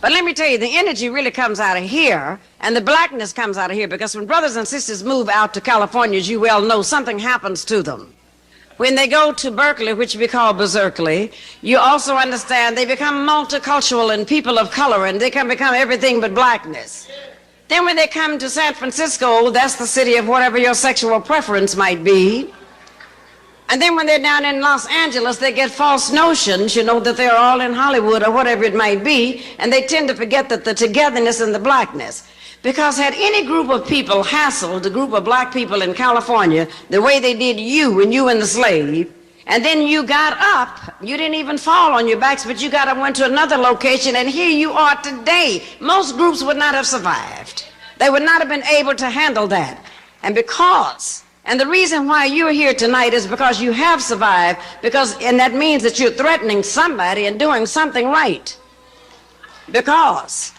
But let me tell you, the energy really comes out of here, and the blackness comes out of here, because when brothers and sisters move out to California, as you well know, something happens to them. When they go to Berkeley, which we call Berkeley, you also understand they become multicultural and people of color, and they can become everything but blackness. Then when they come to San Francisco, that's the city of whatever your sexual preference might be. And then when they're down in Los Angeles, they get false notions, you know, that they're all in Hollywood or whatever it might be, and they tend to forget that the togetherness and the blackness. Because had any group of people hassled a group of black people in California the way they did you and the slave, and then you got up, you didn't even fall on your backs, but you got up, went to another location, and here you are today. Most groups would not have survived. They would not have been able to handle that. And the reason why you're here tonight is because you have survived, and that means that you're threatening somebody and doing something right. Because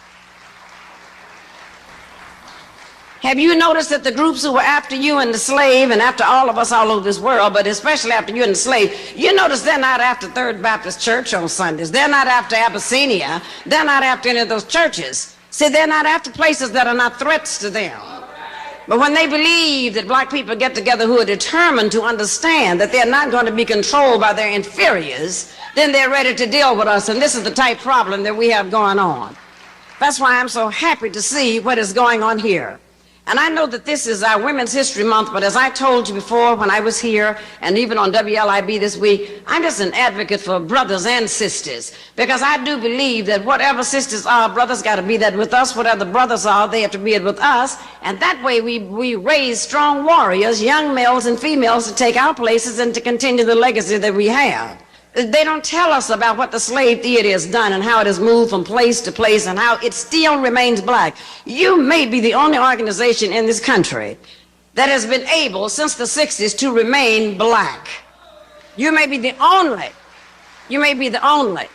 have you noticed that the groups who were after you and the slave, and after all of us all over this world, but especially after you and the slave, you notice they're not after Third Baptist Church on Sundays. They're not after Abyssinia. They're not after any of those churches. See, they're not after places that are not threats to them. But when they believe that black people get together who are determined to understand that they're not going to be controlled by their inferiors, then they're ready to deal with us. And this is the type problem that we have going on. That's why I'm so happy to see what is going on here. And I know that this is our Women's History Month, but as I told you before when I was here, and even on WLIB this week, I'm just an advocate for brothers and sisters, because I do believe that whatever sisters are, brothers got to be that with us. Whatever brothers are, they have to be it with us. And that way we raise strong warriors, young males and females, to take our places and to continue the legacy that we have. They don't tell us about what the slave theater has done and how it has moved from place to place and how it still remains black. You may be the only organization in this country that has been able since the 60s to remain black. You may be the only. You may be the only.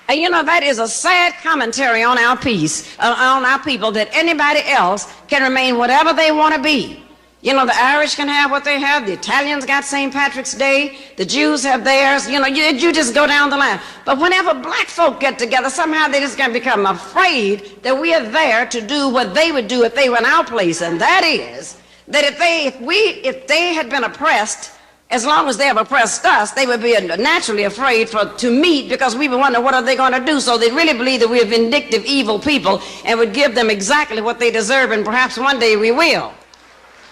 And you know, that is a sad commentary on our peace, on our people, that anybody else can remain whatever they want to be. You know, the Irish can have what they have. The Italians got St. Patrick's Day. The Jews have theirs. You know, you just go down the line. But whenever black folk get together, somehow they just can become afraid that we are there to do what they would do if they were in our place. And that is that if they had been oppressed, as long as they have oppressed us, they would be naturally afraid to meet, because we would wonder what are they going to do. So they really believe that we're vindictive, evil people and would give them exactly what they deserve. And perhaps one day we will.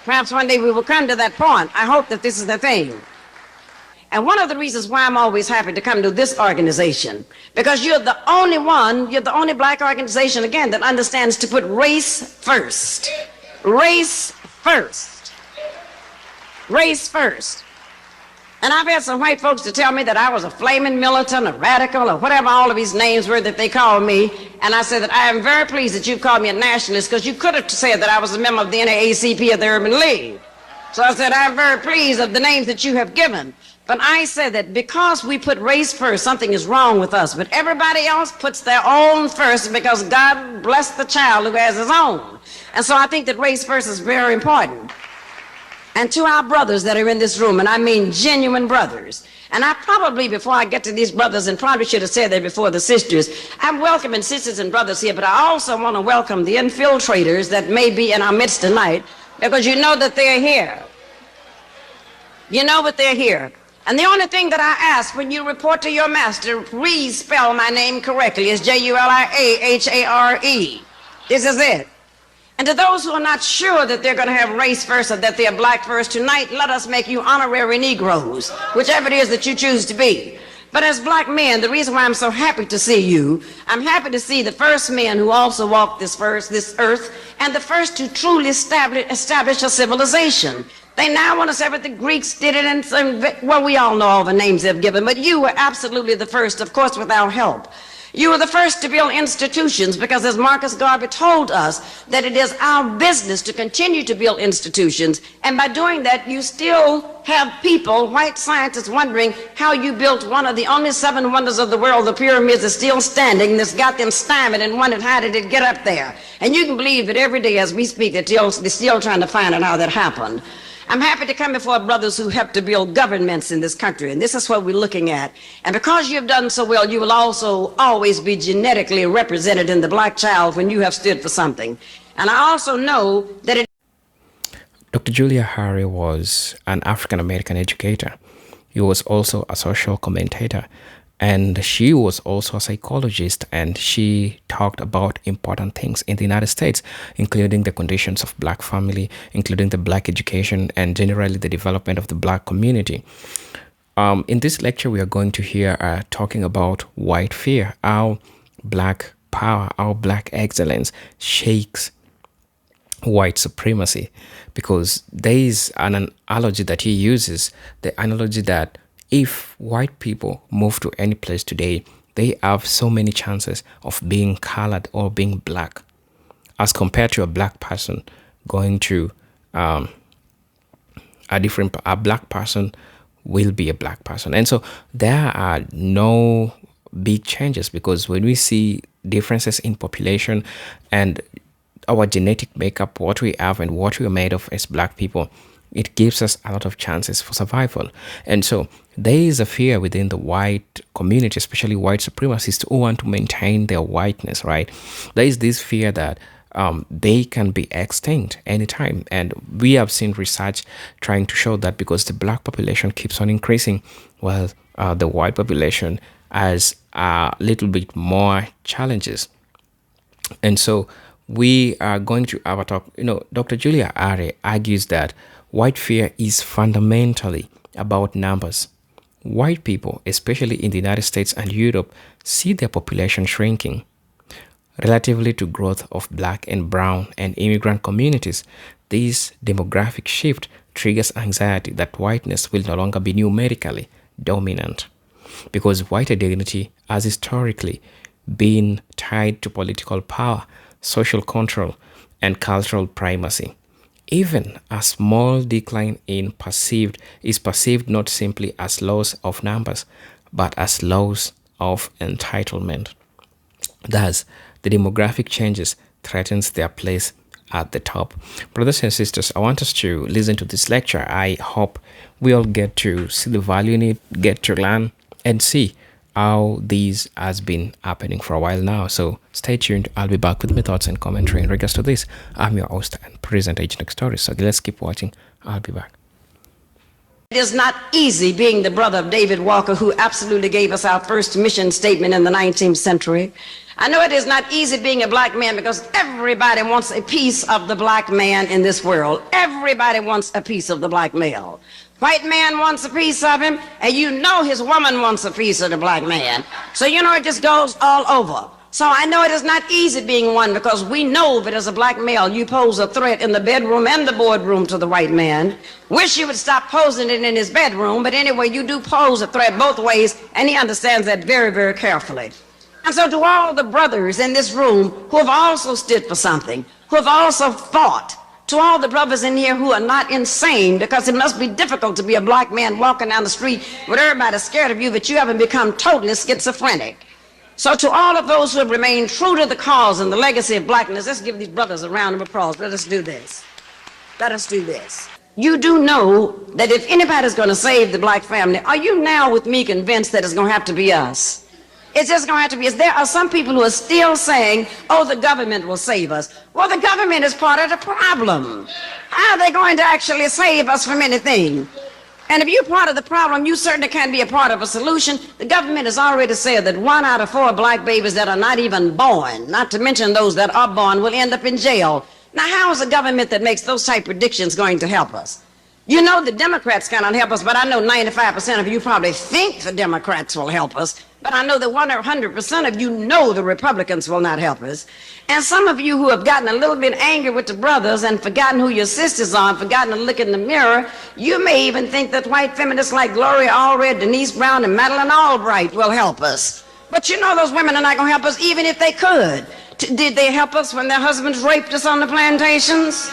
Perhaps one day we will come to that point. I hope that this is the thing. And one of the reasons why I'm always happy to come to this organization, because you're the only black organization, again, that understands to put race first. Race first. Race first. And I've had some white folks to tell me that I was a flaming militant, a radical, or whatever all of these names were that they called me. And I said that I am very pleased that you've called me a nationalist, because you could have said that I was a member of the NAACP of the Urban League. So I said, I'm very pleased of the names that you have given. But I said that because we put race first, something is wrong with us. But everybody else puts their own first, because God bless the child who has his own. And so I think that race first is very important. And to our brothers that are in this room, and I mean genuine brothers, and I probably, before I get to these brothers, and probably should have said that before the sisters, I'm welcoming sisters and brothers here, but I also want to welcome the infiltrators that may be in our midst tonight, because you know that they're here. You know that they're here. And the only thing that I ask when you report to your master, please spell my name correctly, is Juliahare. This is it. And to those who are not sure that they're going to have race first or that they are black first, tonight let us make you honorary Negroes, whichever it is that you choose to be. But as black men, the reason why I'm so happy to see you, I'm happy to see the first men who also walked this earth, and the first to truly establish a civilization. They now want to say that the Greeks did it, and well, we all know all the names they've given, but you were absolutely the first, of course, with our help. You were the first to build institutions, because as Marcus Garvey told us, that it is our business to continue to build institutions. And by doing that, you still have people, white scientists, wondering how you built one of the only 7 wonders of the world. The pyramids are still standing. This got them stymied and wondered how did it get up there. And you can believe that every day as we speak, they're still trying to find out how that happened. I'm happy to come before brothers who help to build governments in this country, and this is what we're looking at. And because you've done so well, you will also always be genetically represented in the black child when you have stood for something. And I also know that it Dr. Julia Harry was an African-American educator. He was also a social commentator, and she was also a psychologist, and she talked about important things in the United States, including the conditions of black family, including the black education, and generally the development of the black community. In this lecture, we are going to hear talking about white fear, how black power, how black excellence shakes white supremacy, because there is an analogy that he uses, the analogy that if white people move to any place today, they have so many chances of being colored or being black as compared to a black person going to a black person will be a black person. And so there are no big changes, because when we see differences in population and our genetic makeup, what we have and what we are made of as black people, it gives us a lot of chances for survival. And so there is a fear within the white community, especially white supremacists who want to maintain their whiteness, right? There is this fear that they can be extinct anytime. And we have seen research trying to show that because the black population keeps on increasing, while the white population has a little bit more challenges. And so we are going to have a talk. Dr. Julia Harry argues that white fear is fundamentally about numbers. White people, especially in the United States and Europe, see their population shrinking. Relatively to growth of black and brown and immigrant communities, this demographic shift triggers anxiety that whiteness will no longer be numerically dominant, because white identity has historically been tied to political power, social control, and cultural primacy. Even a small decline is perceived not simply as loss of numbers, but as loss of entitlement. Thus, the demographic changes threatens their place at the top. Brothers and sisters, I want us to listen to this lecture. I hope we all get to see the value in it, get to learn, and see how this has been happening for a while now. So stay tuned. I'll be back with my thoughts and commentary in regards to this. I'm your host and present Agent Stories. So let's keep watching. I'll be back. It is not easy being the brother of David Walker, who absolutely gave us our first mission statement in the 19th century. I know it is not easy being a black man, because everybody wants a piece of the black man in this world. Everybody wants a piece of the black male. White man wants a piece of him, and his woman wants a piece of the black man. So it just goes all over. So I know it is not easy being one, because we know that as a black male, you pose a threat in the bedroom and the boardroom to the white man. Wish you would stop posing it in his bedroom, but anyway, you do pose a threat both ways, and he understands that very, very carefully. And so to all the brothers in this room who have also stood for something, who have also fought, to all the brothers in here who are not insane, because it must be difficult to be a black man walking down the street with everybody scared of you, that you haven't become totally schizophrenic. So to all of those who have remained true to the cause and the legacy of blackness, let's give these brothers a round of applause. Let us do this. Let us do this. You do know that if anybody's going to save the black family, are you now with me convinced that it's going to have to be us? It's just going to have to be us. There are some people who are still saying, oh, the government will save us. Well, the government is part of the problem. How are they going to actually save us from anything? And if you're part of the problem, you certainly can't be a part of a solution. The government has already said that 1 out of 4 black babies that are not even born, not to mention those that are born, will end up in jail. Now, how is a government that makes those type predictions going to help us? The Democrats cannot help us, but I know 95% of you probably think the Democrats will help us. But I know that 100% of you know the Republicans will not help us. And some of you who have gotten a little bit angry with the brothers and forgotten who your sisters are and forgotten to look in the mirror, you may even think that white feminists like Gloria Allred, Denise Brown, and Madeleine Albright will help us. But those women are not going to help us even if they could. Did they help us when their husbands raped us on the plantations?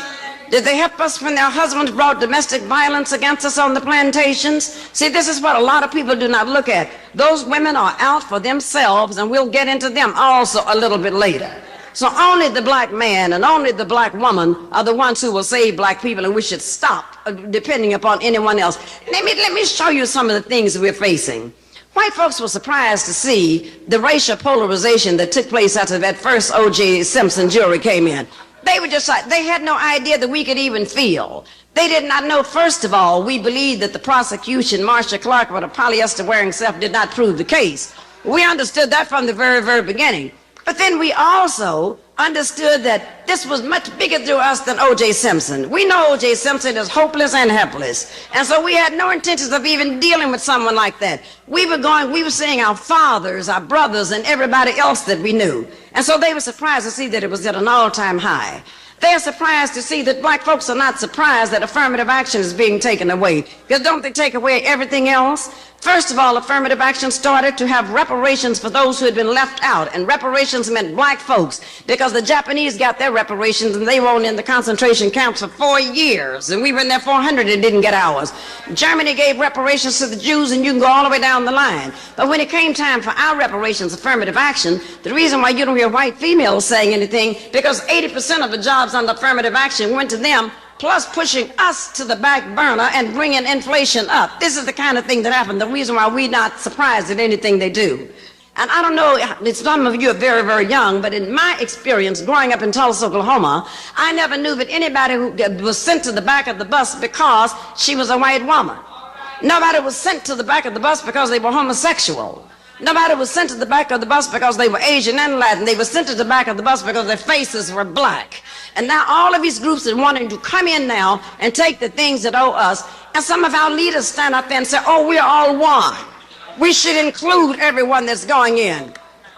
Did they help us when their husbands brought domestic violence against us on the plantations? See, this is what a lot of people do not look at. Those women are out for themselves, and we'll get into them also a little bit later. So only the black man and only the black woman are the ones who will save black people, and we should stop depending upon anyone else. Let me show you some of the things we're facing. White folks were surprised to see the racial polarization that took place after that first O.J. Simpson jury came in. They were just like, they had no idea that we could even feel. They did not know, first of all, we believed that the prosecution, Marcia Clark, with a polyester wearing self, did not prove the case. We understood that from the very, very beginning. But then we also understood that this was much bigger to us than O.J. Simpson. We know O.J. Simpson is hopeless and helpless. And so we had no intentions of even dealing with someone like that. We were seeing our fathers, our brothers, and everybody else that we knew. And so they were surprised to see that it was at an all-time high. They're surprised to see that black folks are not surprised that affirmative action is being taken away. Because don't they take away everything else? First of all, affirmative action started to have reparations for those who had been left out. And reparations meant black folks, because the Japanese got their reparations and they were in the concentration camps for 4 years. And we were in there 400 and didn't get ours. Germany gave reparations to the Jews, and you can go all the way down the line. But when it came time for our reparations, affirmative action, the reason why you don't hear white females saying anything, because 80% of the jobs under affirmative action went to them, plus pushing us to the back burner and bringing inflation up. This is the kind of thing that happened, the reason why we're not surprised at anything they do. And I don't know, some of you are very, very young, but in my experience growing up in Tulsa, Oklahoma, I never knew that anybody who was sent to the back of the bus because she was a white woman. Nobody was sent to the back of the bus because they were homosexual. Nobody was sent to the back of the bus because they were Asian and Latin. They were sent to the back of the bus because their faces were black. And now all of these groups are wanting to come in now and take the things that owe us. And some of our leaders stand up there and say, oh, we're all one. We should include everyone that's going in.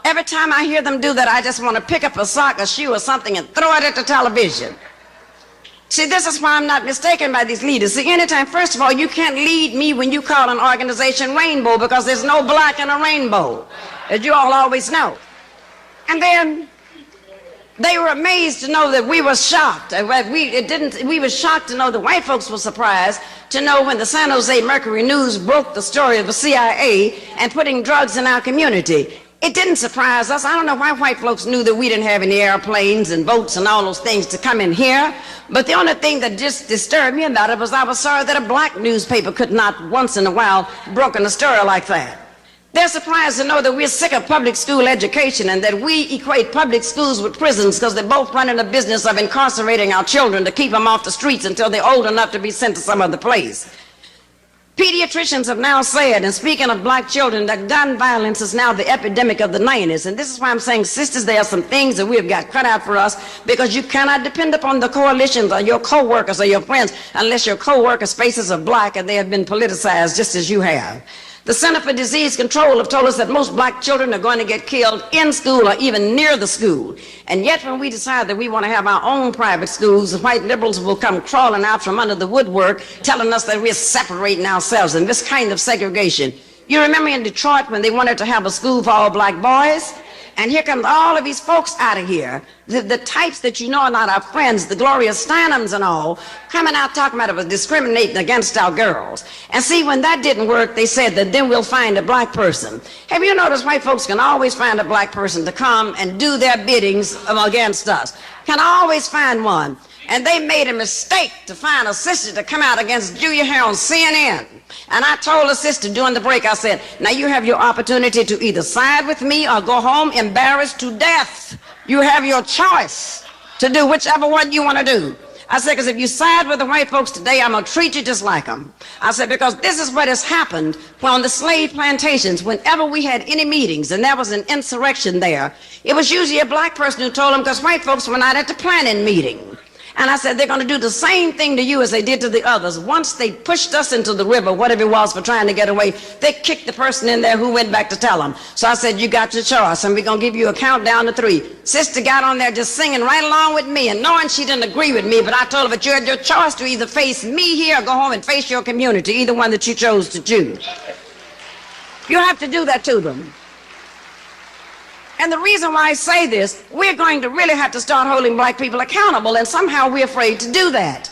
Every time I hear them do that, I just want to pick up a sock, a shoe, or something and throw it at the television. See, this is why I'm not mistaken by these leaders. See, anytime, first of all, you can't lead me when you call an organization rainbow, because there's no black in a rainbow, as you all always know. And then they were amazed to know that we were shocked. We were shocked to know that white folks were surprised to know when the San Jose Mercury News broke the story of the CIA and putting drugs in our community. It didn't surprise us. I don't know why white folks knew that we didn't have any airplanes and boats and all those things to come in here. But the only thing that just disturbed me about it was I was sorry that a black newspaper could not once in a while broken a story like that. They're surprised to know that we're sick of public school education and that we equate public schools with prisons because they're both running a business of incarcerating our children to keep them off the streets until they're old enough to be sent to some other place. Pediatricians have now said, and speaking of black children, that gun violence is now the epidemic of the 90s. And this is why I'm saying, sisters, there are some things that we have got cut out for us, because you cannot depend upon the coalitions or your co-workers or your friends unless your co-workers' faces are black and they have been politicized just as you have. The Center for Disease Control have told us that most black children are going to get killed in school or even near the school. And yet when we decide that we want to have our own private schools, the white liberals will come crawling out from under the woodwork telling us that we're separating ourselves and this kind of segregation. You remember in Detroit when they wanted to have a school for all black boys? And here comes all of these folks out of here, the types that you know are not our friends, the Gloria Steinems and all, coming out talking about it was discriminating against our girls. And see, when that didn't work, they said that then we'll find a black person. Have you noticed white folks can always find a black person to come and do their biddings against us? Can always find one. And they made a mistake to find a sister to come out against Julia Hare on CNN. And I told the sister during the break, I said, now you have your opportunity to either side with me or go home embarrassed to death. You have your choice to do whichever one you want to do. I said, because if you side with the white folks today, I'm going to treat you just like them. I said, because this is what has happened when on the slave plantations, whenever we had any meetings and there was an insurrection there, it was usually a black person who told them, because white folks were not at the planning meeting. And I said, they're going to do the same thing to you as they did to the others. Once they pushed us into the river, whatever it was for trying to get away, they kicked the person in there who went back to tell them. So I said, you got your choice, and we're going to give you a countdown to 3. Sister got on there just singing right along with me, and knowing she didn't agree with me, but I told her, but you had your choice to either face me here or go home and face your community, either one that you chose to choose. You have to do that to them. And the reason why I say this, we're going to really have to start holding black people accountable, and somehow we're afraid to do that.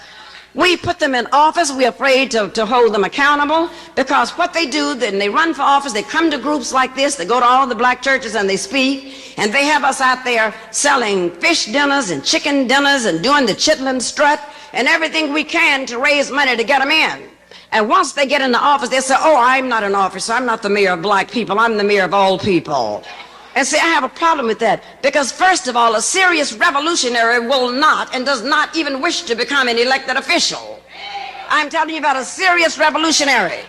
We put them in office. We're afraid to hold them accountable, because what they do, then they run for office, they come to groups like this, they go to all the black churches and they speak, and they have us out there selling fish dinners and chicken dinners and doing the chitlin strut and everything we can to raise money to get them in. And once they get in the office, they say, oh, I'm not an officer, I'm not the mayor of black people, I'm the mayor of all people. And see, I have a problem with that, because first of all, a serious revolutionary will not and does not even wish to become an elected official. I'm telling you about a serious revolutionary,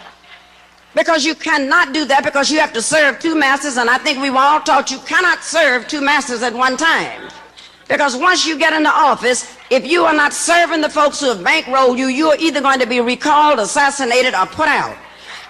because you cannot do that, because you have to serve two masters, and I think we were all taught you cannot serve two masters at one time. Because once you get into office, if you are not serving the folks who have bankrolled you, you are either going to be recalled, assassinated, or put out.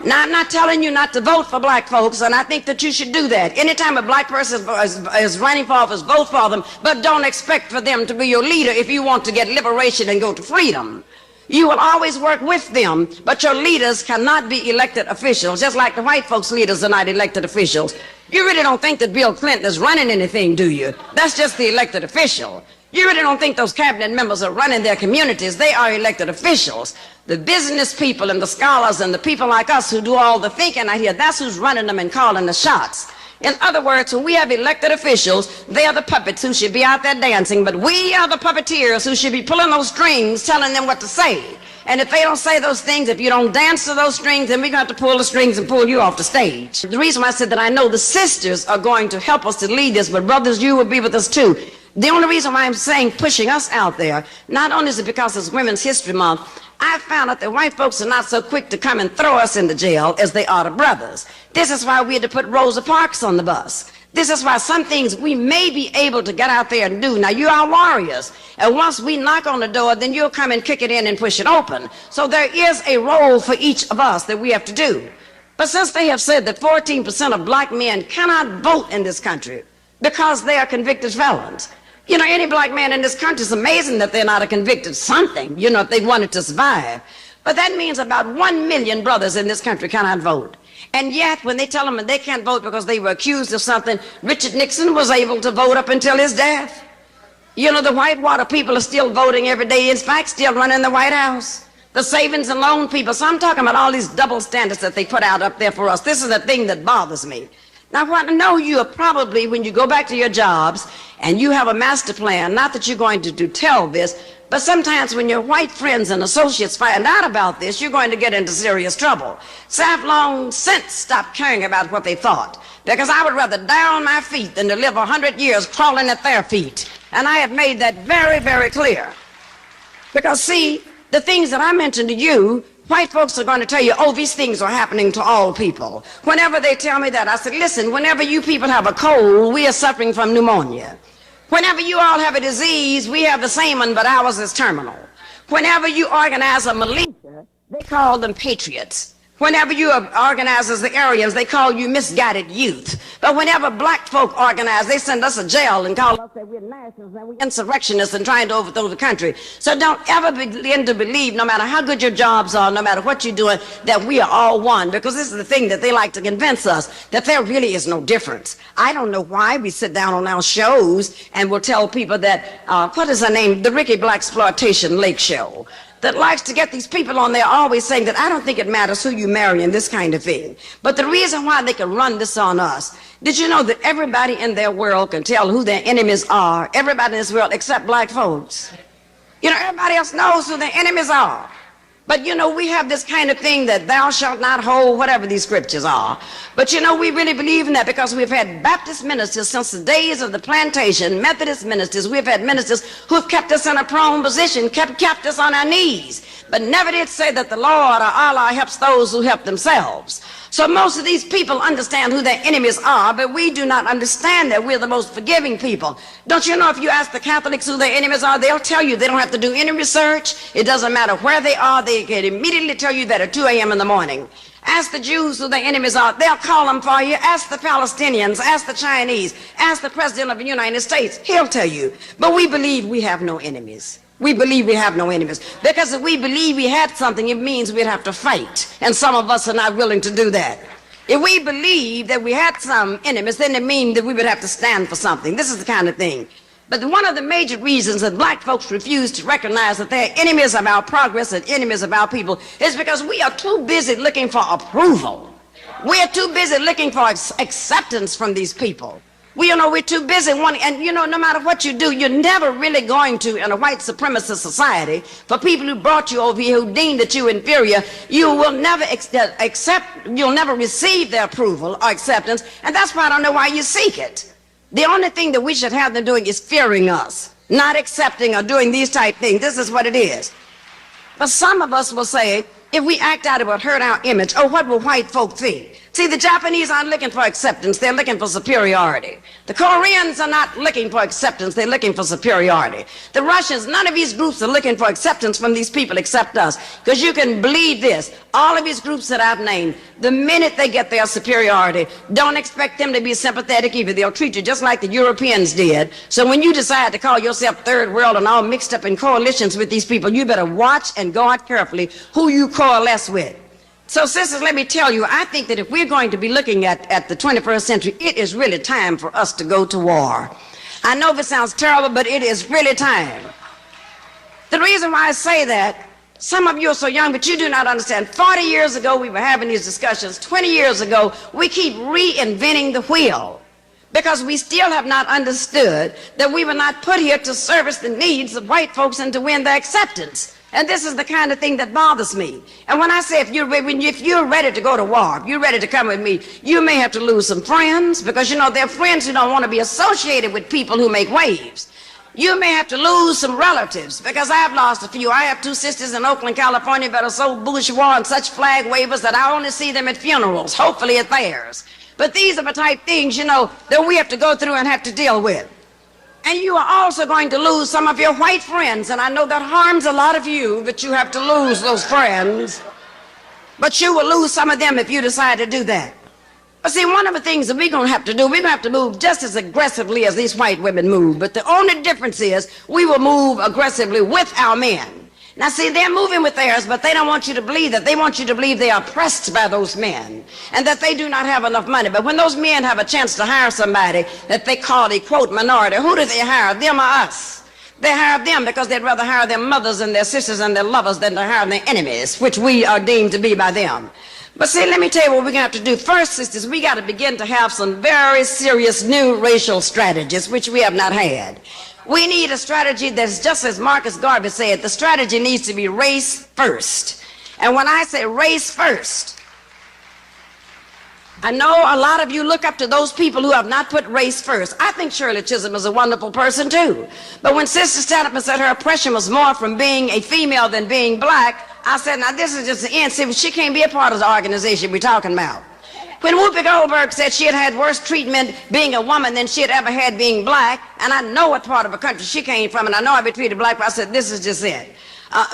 Now, I'm not telling you not to vote for black folks, and I think that you should do that. Anytime a black person is running for office, vote for them, but don't expect for them to be your leader if you want to get liberation and go to freedom. You will always work with them, but your leaders cannot be elected officials, just like the white folks' leaders are not elected officials. You really don't think that Bill Clinton is running anything, do you? That's just the elected official. You really don't think those cabinet members are running their communities. They are elected officials. The business people and the scholars and the people like us who do all the thinking out here, that's who's running them and calling the shots. In other words, when we have elected officials, they are the puppets who should be out there dancing, but we are the puppeteers who should be pulling those strings, telling them what to say. And if they don't say those things, if you don't dance to those strings, then we're going to pull the strings and pull you off the stage. The reason why I said that I know the sisters are going to help us to lead this, but brothers, you will be with us too. The only reason why I'm saying pushing us out there, not only is it because it's Women's History Month, I found out that white folks are not so quick to come and throw us into jail as they are the brothers. This is why we had to put Rosa Parks on the bus. This is why some things we may be able to get out there and do. Now, you are warriors, and once we knock on the door, then you'll come and kick it in and push it open. So there is a role for each of us that we have to do. But since they have said that 14% of black men cannot vote in this country because they are convicted felons, you know, any black man in this country, is amazing that they're not a convicted something, you know, if they wanted to survive. But that means about 1 million brothers in this country cannot vote. And yet, when they tell them that they can't vote because they were accused of something, Richard Nixon was able to vote up until his death. You know, the Whitewater people are still voting every day, in fact, still running the White House. The savings and loan people. So I'm talking about all these double standards that they put out up there for us. This is the thing that bothers me. Now, what I know you are probably, when you go back to your jobs and you have a master plan, not that you're going to tell this, but sometimes when your white friends and associates find out about this, you're going to get into serious trouble. So I've long since stopped caring about what they thought, because I would rather die on my feet than to live 100 years crawling at their feet. And I have made that very, very clear. Because, see, the things that I mentioned to you, white folks are going to tell you, oh, these things are happening to all people. Whenever they tell me that, I said, listen, whenever you people have a cold, we are suffering from pneumonia. Whenever you all have a disease, we have the same one, but ours is terminal. Whenever you organize a militia, they call them patriots. Whenever you organize as the Aryans, they call you misguided youth. But whenever black folk organize, they send us to jail and call us that we're nationalists and we're insurrectionists and trying to overthrow the country. So don't ever begin to believe, no matter how good your jobs are, no matter what you're doing, that we are all one. Because this is the thing that they like to convince us, that there really is no difference. I don't know why we sit down on our shows and we'll tell people that, what is her name, the Ricky Blaxploitation Lake Show, that likes to get these people on there always saying that I don't think it matters who you marry and this kind of thing. But the reason why they can run this on us, did you know that everybody in their world can tell who their enemies are? Everybody in this world except black folks. You know, everybody else knows who their enemies are. But, you know, we have this kind of thing that thou shalt not hold, whatever these scriptures are. But, you know, we really believe in that because we've had Baptist ministers since the days of the plantation, Methodist ministers. We've had ministers who have kept us in a prone position, kept us on our knees, but never did say that the Lord or Allah helps those who help themselves. So most of these people understand who their enemies are, but we do not understand that we're the most forgiving people. Don't you know, if you ask the Catholics who their enemies are, they'll tell you. They don't have to do any research. It doesn't matter where they are. They can immediately tell you that at 2 a.m. in the morning. Ask the Jews who their enemies are. They'll call them for you. Ask the Palestinians. Ask the Chinese. Ask the President of the United States. He'll tell you. But we believe we have no enemies. We believe we have no enemies. Because if we believe we had something, it means we'd have to fight. And some of us are not willing to do that. If we believe that we had some enemies, then it means that we would have to stand for something. This is the kind of thing. But one of the major reasons that black folks refuse to recognize that they're enemies of our progress and enemies of our people is because we are too busy looking for approval. We're too busy looking for acceptance from these people. We're too busy wanting, and no matter what you do, you're never really going to, in a white supremacist society, for people who brought you over here, who deemed that you inferior, you will never you'll never receive their approval or acceptance, and that's why I don't know why you seek it. The only thing that we should have them doing is fearing us, not accepting or doing these type things. This is what it is. But some of us will say, if we act out, it will hurt our image. Oh, what will white folk think? See, the Japanese aren't looking for acceptance. They're looking for superiority. The Koreans are not looking for acceptance. They're looking for superiority. The Russians, none of these groups are looking for acceptance from these people except us. Because you can believe this. All of these groups that I've named, the minute they get their superiority, don't expect them to be sympathetic either. They'll treat you just like the Europeans did. So when you decide to call yourself third world and all mixed up in coalitions with these people, you better watch and guard carefully who you coalesce with. So, sisters, let me tell you, I think that if we're going to be looking at the 21st century, it is really time for us to go to war. I know this sounds terrible, but it is really time. The reason why I say that, some of you are so young, but you do not understand. 40 years ago, we were having these discussions. 20 years ago, we keep reinventing the wheel because we still have not understood that we were not put here to service the needs of white folks and to win their acceptance. And this is the kind of thing that bothers me. And when I say if you're ready to go to war, if you're ready to come with me, you may have to lose some friends because, there are friends who don't want to be associated with people who make waves. You may have to lose some relatives because I have lost a few. I have 2 sisters in Oakland, California that are so bourgeois and such flag wavers that I only see them at funerals, hopefully at theirs. But these are the type things, that we have to go through and have to deal with. And you are also going to lose some of your white friends. And I know that harms a lot of you, that you have to lose those friends. But you will lose some of them if you decide to do that. But see, one of the things that we're going to have to do, we're going to have to move just as aggressively as these white women move. But the only difference is we will move aggressively with our men. Now, see, they're moving with theirs, but they don't want you to believe that. They want you to believe they are oppressed by those men and that they do not have enough money. But when those men have a chance to hire somebody that they call a, quote, minority, who do they hire, them or us? They hire them because they'd rather hire their mothers and their sisters and their lovers than to hire their enemies, which we are deemed to be by them. But see, let me tell you what we're going to have to do. First, sisters, we got to begin to have some very serious new racial strategies, which we have not had. We need a strategy that's just as Marcus Garvey said, the strategy needs to be race first. And when I say race first, I know a lot of you look up to those people who have not put race first. I think Shirley Chisholm is a wonderful person too. But when Sister stand up and said her oppression was more from being a female than being black, I said, now this is just the end. See, she can't be a part of the organization we're talking about. When Whoopi Goldberg said she had had worse treatment being a woman than she had ever had being black, and I know what part of a country she came from, and I know I'd be treated black, but I said, this is just it.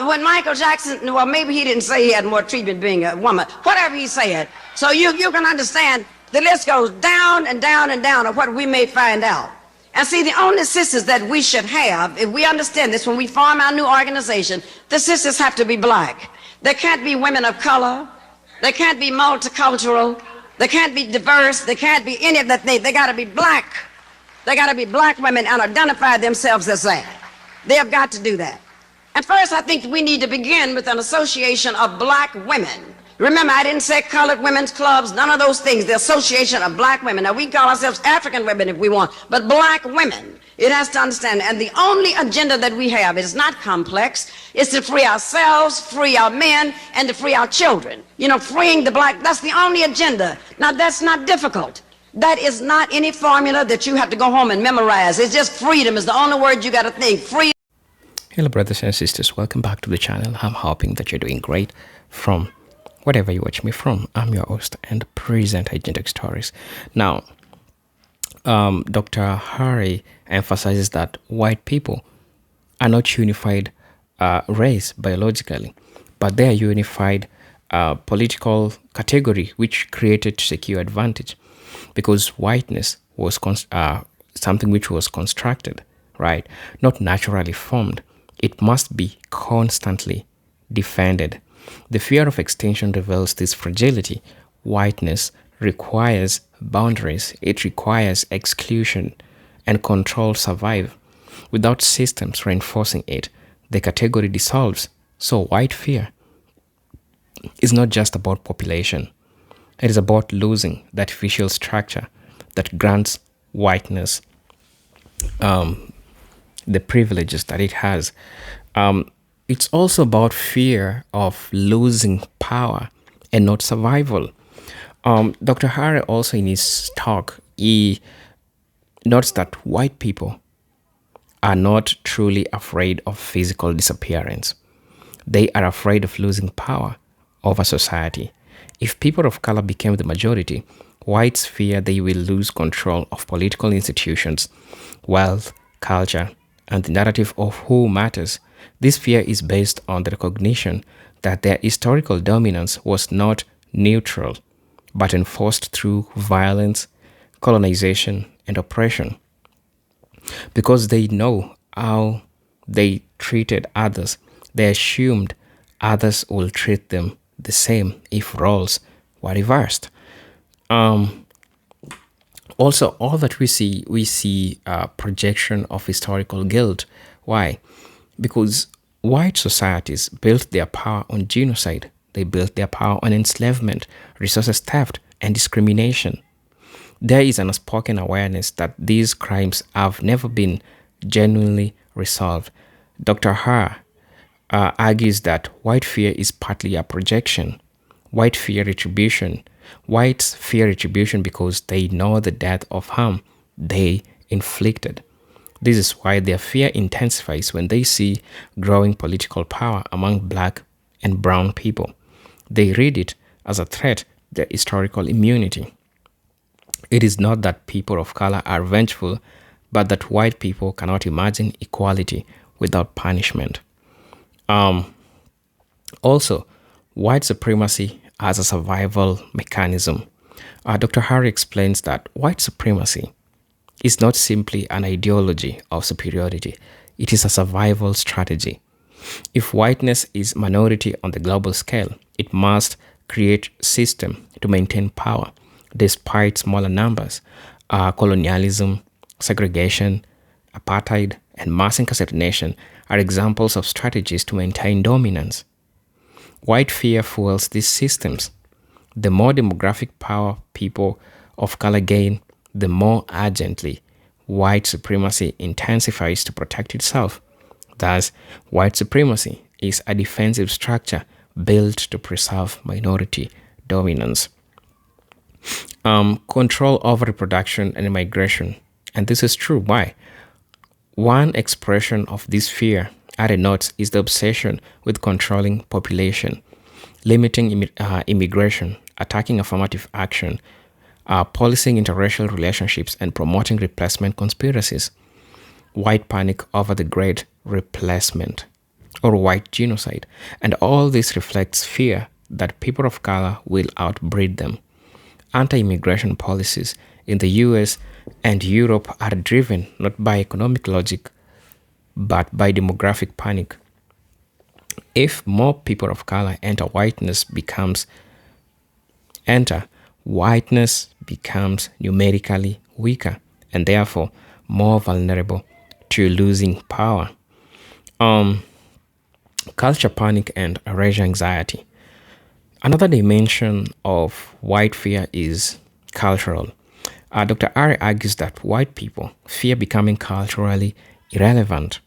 When Michael Jackson, well, maybe he didn't say he had more treatment being a woman, whatever he said. So you can understand, the list goes down and down and down of what we may find out. And see, the only sisters that we should have, if we understand this, when we form our new organization, the sisters have to be black. There can't be women of color. They can't be multicultural. They can't be diverse. They can't be any of that. They got to be black. They got to be black women and identify themselves as that. They have got to do that. And first, I think we need to begin with an association of black women. Remember, I didn't say colored women's clubs, none of those things. The association of black women. Now, we can call ourselves African women if we want, but black women. It has to understand. And the only agenda that we have is not complex. It's to free ourselves, free our men, and to free our children. Freeing the black, that's the only agenda. Now, that's not difficult. That is not any formula that you have to go home and memorize. It's just freedom is the only word you got to think. Freedom. Hello, brothers and sisters. Welcome back to the channel. I'm hoping that you're doing great from whatever you watch me from. I'm your host and presenter, Agentic Stories. Now, Dr. Harry emphasizes that white people are not unified race biologically, but they are unified political category which created to secure advantage, because whiteness was something which was constructed, right? Not naturally formed. It must be constantly defended. The fear of extinction reveals this fragility. Whiteness requires boundaries. It requires exclusion and control to survive. Without systems reinforcing it, the category dissolves. So white fear is not just about population. It is about losing that visual structure that grants whiteness the privileges that it has. It's also about fear of losing power and not survival. Dr. Harry also in his talk, he notes that white people are not truly afraid of physical disappearance. They are afraid of losing power over society. If people of color became the majority, whites fear they will lose control of political institutions, wealth, culture, and the narrative of who matters. This fear is based on the recognition that their historical dominance was not neutral, but enforced through violence, colonization, and oppression. Because they know how they treated others, they assumed others will treat them the same if roles were reversed. Um, Also, all that we see a projection of historical guilt. Why? Because white societies built their power on genocide. They built their power on enslavement, resources theft, and discrimination. There is an unspoken awareness that these crimes have never been genuinely resolved. Dr. Ha argues that white fear is partly a projection. White fear retribution. Whites fear retribution because they know the depth of harm they inflicted. This is why their fear intensifies when they see growing political power among black and brown people. They read it as a threat to their historical immunity. It is not that people of color are vengeful, but that white people cannot imagine equality without punishment. Um, Also, white supremacy as a survival mechanism. Dr. Harry explains that white supremacy is not simply an ideology of superiority, it is a survival strategy. If whiteness is minority on the global scale, it must create system to maintain power despite smaller numbers. Colonialism, segregation, apartheid, and mass incarceration are examples of strategies to maintain dominance. White fear fuels these systems. The more demographic power people of color gain, the more urgently white supremacy intensifies to protect itself. Thus, white supremacy is a defensive structure built to preserve minority dominance. Control over reproduction and migration. And this is true. Why? One expression of this fear at a note is the obsession with controlling population, limiting immigration, attacking affirmative action, policing interracial relationships, and promoting replacement conspiracies. White panic over the great replacement or white genocide. And all this reflects fear that people of color will outbreed them. Anti immigration policies in the US and Europe are driven not by economic logic but by demographic panic. If more people of color enter, whiteness becomes numerically weaker and therefore more vulnerable to losing power. Um, Culture panic and erasure anxiety. Another dimension of white fear is cultural. Dr. Ari argues that white people fear becoming culturally irrelevant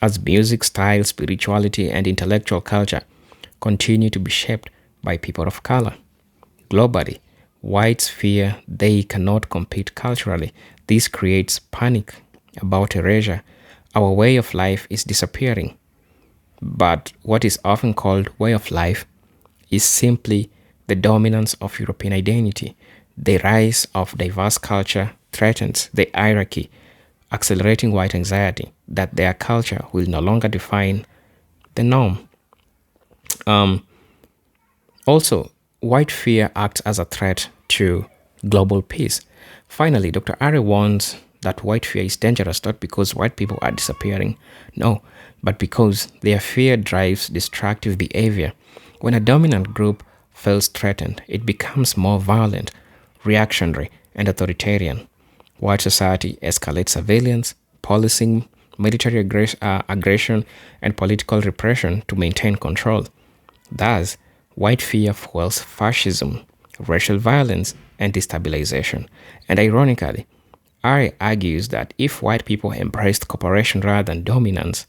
as music, style, spirituality, and intellectual culture continue to be shaped by people of color. Globally, whites fear they cannot compete culturally. This creates panic about erasure. Our way of life is disappearing. But what is often called way of life is simply the dominance of European identity. The rise of diverse culture threatens the hierarchy, accelerating white anxiety that their culture will no longer define the norm. Um, Also, white fear acts as a threat to global peace. Finally, Dr. Ari warns that white fear is dangerous not because white people are disappearing, no, but because their fear drives destructive behavior. When a dominant group feels threatened, it becomes more violent, reactionary, and authoritarian. White society escalates surveillance, policing, military aggression, and political repression to maintain control. Thus, white fear fuels fascism, racial violence, and destabilization. And ironically, Ari argues that if white people embraced cooperation rather than dominance,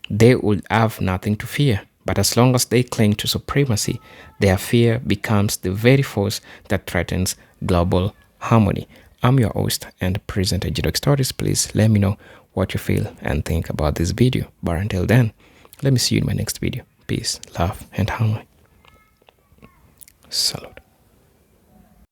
they would have nothing to fear. But as long as they cling to supremacy, their fear becomes the very force that threatens global harmony. I'm your host and presenter, Jidok Stories. Please let me know what you feel and think about this video. But until then, let me see you in my next video. Peace, love, and harmony. Salute.